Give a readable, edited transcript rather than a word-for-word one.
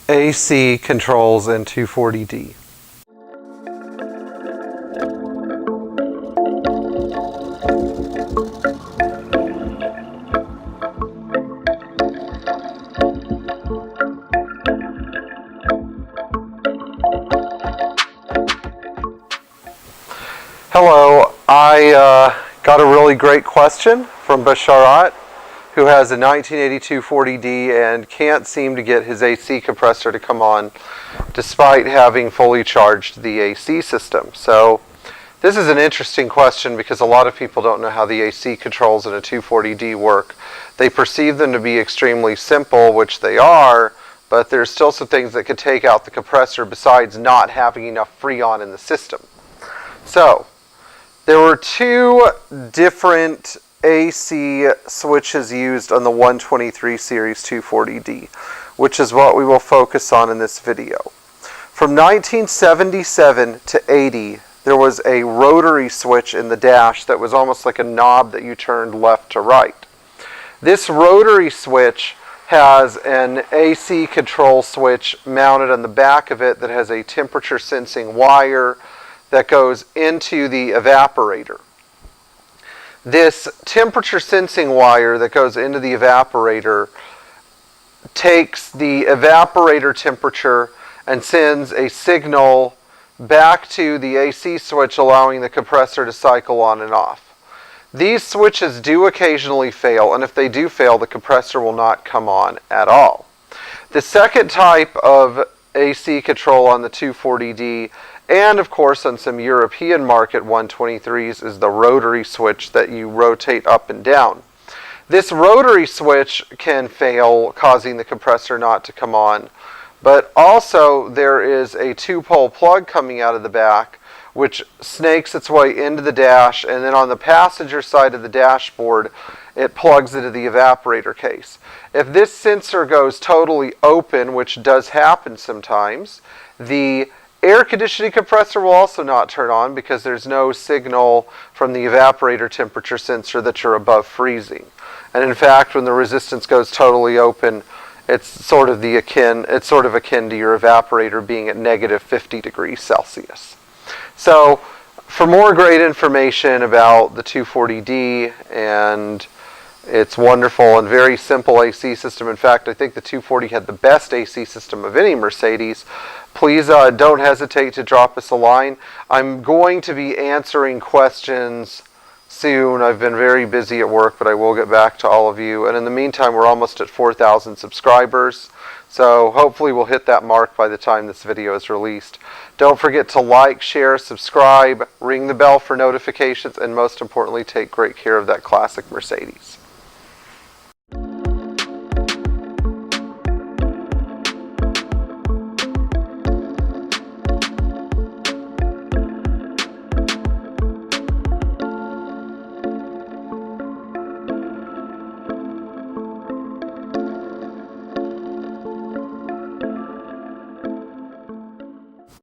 AC controls in 240D. Hello, I got a really great question from Basharat, who has a 1982 40D and can't seem to get his AC compressor to come on despite having fully charged the AC system. So this is an interesting question because a lot of people don't know how the AC controls in a 240D work. They perceive them to be extremely simple, which they are, but there's still some things that could take out the compressor besides not having enough Freon in the system. So there were two different AC switches used on the 123 series 240D, which is what we will focus on in this video. From 1977 to 80, there was a rotary switch in the dash that was almost like a knob that you turned left to right. This rotary switch has an AC control switch mounted on the back of it that has a temperature sensing wire that goes into the evaporator. This temperature sensing wire that goes into the evaporator takes the evaporator temperature and sends a signal back to the AC switch, allowing the compressor to cycle on and off. These switches do occasionally fail, and if they do fail, the compressor will not come on at all. The second type of AC control on the 240D, and of course on some European market 123s, is the rotary switch that you rotate up and down. This rotary switch can fail, causing the compressor not to come on, but also there is a 2-pole plug coming out of the back which snakes its way into the dash, and then on the passenger side of the dashboard it plugs into the evaporator case. If this sensor goes totally open, which does happen sometimes, the air conditioning compressor will also not turn on because there's no signal from the evaporator temperature sensor that you're above freezing. And in fact, when the resistance goes totally open, it's sort of akin to your evaporator being at negative 50 degrees Celsius. So for more great information about the 240D and its wonderful and very simple AC system, in fact, I think the 240 had the best AC system of any Mercedes, please don't hesitate to drop us a line. I'm going to be answering questions soon. I've been very busy at work, but I will get back to all of you. And in the meantime, we're almost at 4,000 subscribers. So hopefully we'll hit that mark by the time this video is released. Don't forget to like, share, subscribe, ring the bell for notifications, and most importantly, take great care of that classic Mercedes.